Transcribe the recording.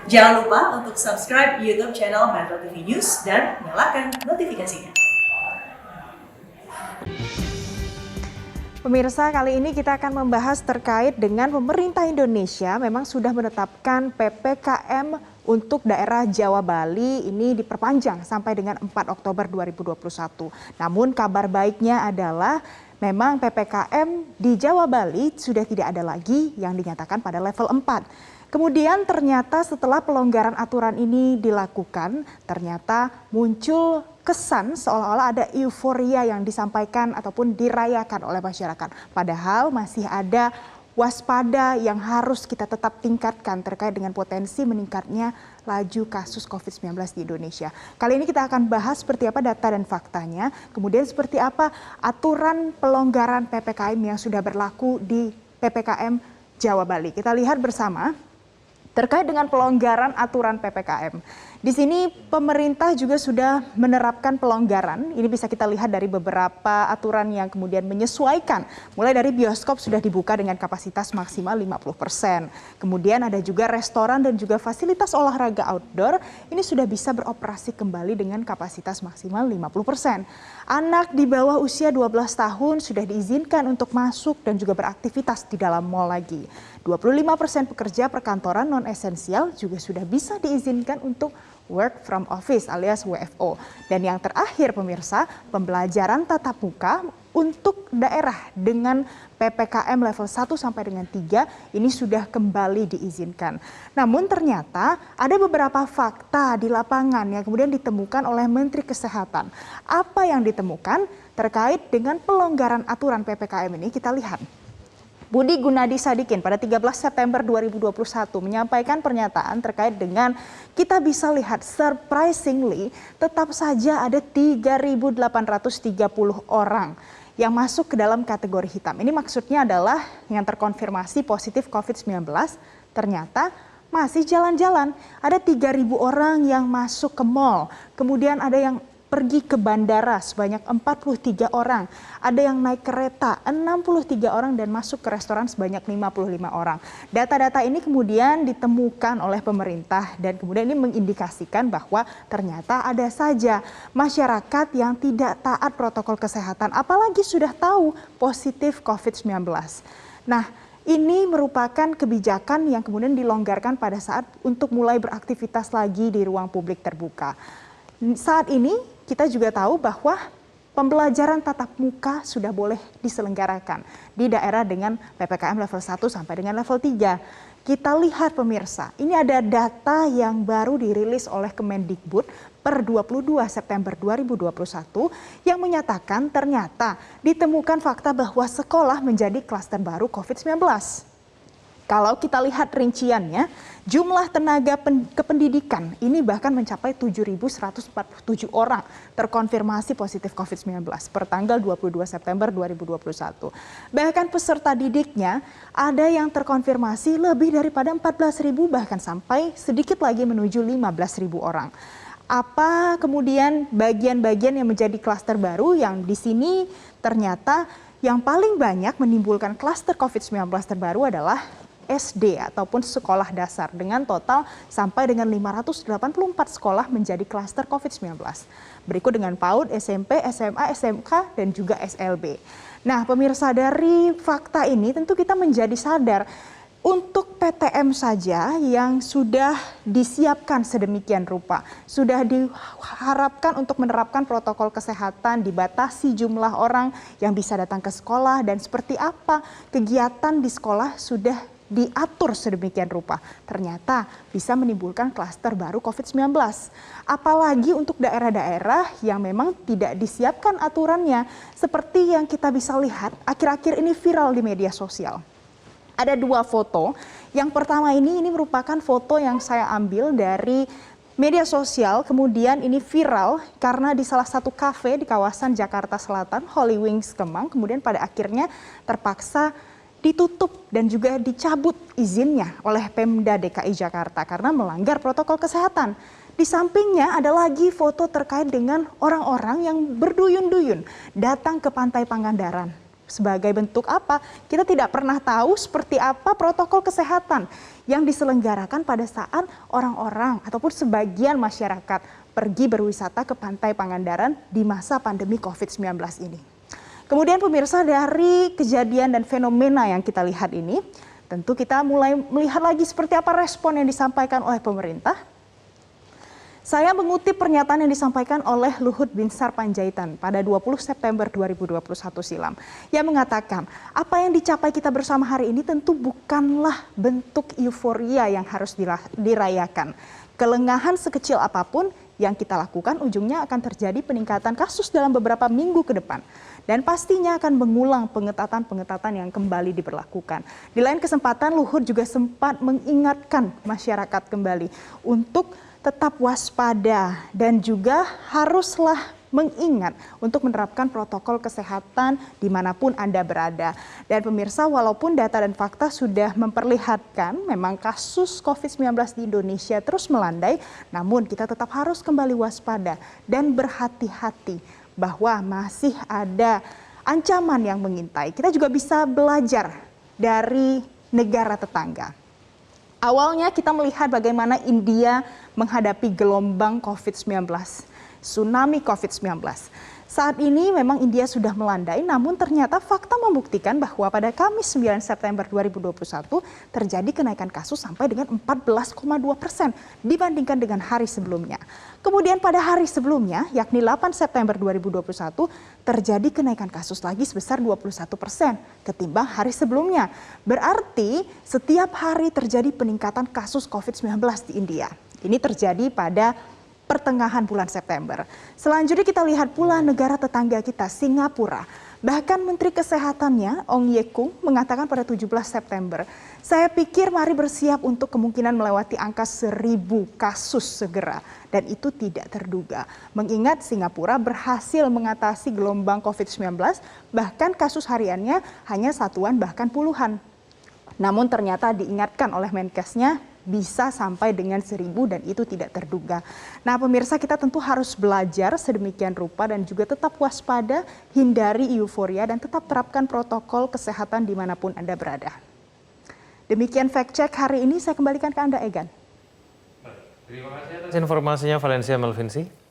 Jangan lupa untuk subscribe YouTube channel Metro TV News dan nyalakan notifikasinya. Pemirsa, kali ini kita akan membahas terkait dengan pemerintah Indonesia memang sudah menetapkan PPKM untuk daerah Jawa Bali ini diperpanjang sampai dengan 4 Oktober 2021. Namun kabar baiknya adalah memang PPKM di Jawa Bali sudah tidak ada lagi yang dinyatakan pada level 4. Kemudian ternyata setelah pelonggaran aturan ini dilakukan, ternyata muncul kesan seolah-olah ada euforia yang disampaikan ataupun dirayakan oleh masyarakat. Padahal masih ada waspada yang harus kita tetap tingkatkan terkait dengan potensi meningkatnya laju kasus COVID-19 di Indonesia. Kali ini kita akan bahas seperti apa data dan faktanya, kemudian seperti apa aturan pelonggaran PPKM yang sudah berlaku di PPKM Jawa Bali. Kita lihat bersama terkait dengan pelonggaran aturan PPKM. Di sini pemerintah juga sudah menerapkan pelonggaran. Ini bisa kita lihat dari beberapa aturan yang kemudian menyesuaikan. Mulai dari bioskop sudah dibuka dengan kapasitas maksimal 50%. Kemudian ada juga restoran dan juga fasilitas olahraga outdoor. Ini sudah bisa beroperasi kembali dengan kapasitas maksimal 50%. Anak di bawah usia 12 tahun sudah diizinkan untuk masuk dan juga beraktivitas di dalam mal lagi. 25% pekerja perkantoran non-esensial juga sudah bisa diizinkan untuk work from office alias WFO. Dan yang terakhir pemirsa, pembelajaran tatap muka untuk daerah dengan PPKM level 1 sampai dengan 3 ini sudah kembali diizinkan. Namun ternyata ada beberapa fakta di lapangan yang kemudian ditemukan oleh Menteri Kesehatan. Apa yang ditemukan terkait dengan pelonggaran aturan PPKM ini kita lihat. Budi Gunadi Sadikin pada 13 September 2021 menyampaikan pernyataan terkait dengan kita bisa lihat surprisingly tetap saja ada 3.830 orang yang masuk ke dalam kategori hitam. Ini maksudnya adalah yang terkonfirmasi positif COVID-19 ternyata masih jalan-jalan. Ada 3.000 orang yang masuk ke mal, kemudian ada yang pergi ke bandara sebanyak 43 orang, ada yang naik kereta 63 orang dan masuk ke restoran sebanyak 55 orang. Data-data ini kemudian ditemukan oleh pemerintah dan kemudian ini mengindikasikan bahwa ternyata ada saja masyarakat yang tidak taat protokol kesehatan, apalagi sudah tahu positif COVID-19. Nah, ini merupakan kebijakan yang kemudian dilonggarkan pada saat untuk mulai beraktivitas lagi di ruang publik terbuka. Saat ini kita juga tahu bahwa pembelajaran tatap muka sudah boleh diselenggarakan di daerah dengan PPKM level 1 sampai dengan level 3. Kita lihat pemirsa, ini ada data yang baru dirilis oleh Kemendikbud per 22 September 2021 yang menyatakan ternyata ditemukan fakta bahwa sekolah menjadi klaster baru COVID-19. Kalau kita lihat rinciannya, jumlah tenaga kependidikan ini bahkan mencapai 7.147 orang terkonfirmasi positif COVID-19 per tanggal 22 September 2021. Bahkan peserta didiknya ada yang terkonfirmasi lebih daripada 14.000 bahkan sampai sedikit lagi menuju 15.000 orang. Apa kemudian bagian-bagian yang menjadi klaster baru yang di sini ternyata yang paling banyak menimbulkan klaster COVID-19 terbaru adalah SD ataupun sekolah dasar dengan total sampai dengan 584 sekolah menjadi klaster COVID-19. Berikut dengan PAUD, SMP, SMA, SMK, dan juga SLB. Nah pemirsa, dari fakta ini tentu kita menjadi sadar untuk PTM saja yang sudah disiapkan sedemikian rupa, sudah diharapkan untuk menerapkan protokol kesehatan, dibatasi jumlah orang yang bisa datang ke sekolah dan seperti apa kegiatan di sekolah sudah diatur sedemikian rupa, ternyata bisa menimbulkan klaster baru COVID-19. Apalagi untuk daerah-daerah yang memang tidak disiapkan aturannya, seperti yang kita bisa lihat akhir-akhir ini viral di media sosial. Ada dua foto, yang pertama ini merupakan foto yang saya ambil dari media sosial, kemudian ini viral karena di salah satu kafe di kawasan Jakarta Selatan, Holy Wings Kemang, kemudian pada akhirnya terpaksa ditutup dan juga dicabut izinnya oleh Pemda DKI Jakarta karena melanggar protokol kesehatan. Di sampingnya ada lagi foto terkait dengan orang-orang yang berduyun-duyun datang ke Pantai Pangandaran. Sebagai bentuk apa? Kita tidak pernah tahu seperti apa protokol kesehatan yang diselenggarakan pada saat orang-orang ataupun sebagian masyarakat pergi berwisata ke Pantai Pangandaran di masa pandemi COVID-19 ini. Kemudian pemirsa, dari kejadian dan fenomena yang kita lihat ini, tentu kita mulai melihat lagi seperti apa respon yang disampaikan oleh pemerintah. Saya mengutip pernyataan yang disampaikan oleh Luhut Binsar Panjaitan pada 20 September 2021 silam. Yang mengatakan, apa yang dicapai kita bersama hari ini tentu bukanlah bentuk euforia yang harus dirayakan. Kelengahan sekecil apapun yang kita lakukan ujungnya akan terjadi peningkatan kasus dalam beberapa minggu ke depan. Dan pastinya akan mengulang pengetatan-pengetatan yang kembali diberlakukan. Di lain kesempatan, Luhut juga sempat mengingatkan masyarakat kembali untuk tetap waspada dan juga haruslah mengingat untuk menerapkan protokol kesehatan dimanapun Anda berada. Dan pemirsa, walaupun data dan fakta sudah memperlihatkan memang kasus COVID-19 di Indonesia terus melandai, namun kita tetap harus kembali waspada dan berhati-hati bahwa masih ada ancaman yang mengintai. Kita juga bisa belajar dari negara tetangga. Awalnya kita melihat bagaimana India menghadapi gelombang COVID-19, tsunami COVID-19. Saat ini memang India sudah melandai, namun ternyata fakta membuktikan bahwa pada Kamis 9 September 2021 terjadi kenaikan kasus sampai dengan 14,2% dibandingkan dengan hari sebelumnya. Kemudian pada hari sebelumnya, yakni 8 September 2021, terjadi kenaikan kasus lagi sebesar 21% ketimbang hari sebelumnya. Berarti setiap hari terjadi peningkatan kasus COVID-19 di India. Ini terjadi pada pertengahan bulan September. Selanjutnya kita lihat pula negara tetangga kita, Singapura. Bahkan Menteri Kesehatannya, Ong Ye Kung, mengatakan pada 17 September, saya pikir mari bersiap untuk kemungkinan melewati angka 1.000 kasus segera. Dan itu tidak terduga. Mengingat Singapura berhasil mengatasi gelombang COVID-19, bahkan kasus hariannya hanya satuan bahkan puluhan. Namun ternyata diingatkan oleh Menkesnya, bisa sampai dengan 1.000 dan itu tidak terduga. Nah pemirsa, kita tentu harus belajar sedemikian rupa dan juga tetap waspada, hindari euforia dan tetap terapkan protokol kesehatan dimanapun Anda berada. Demikian fact check hari ini, saya kembalikan ke Anda, Egan. Terima kasih atas informasinya, Valencia Melvinsi.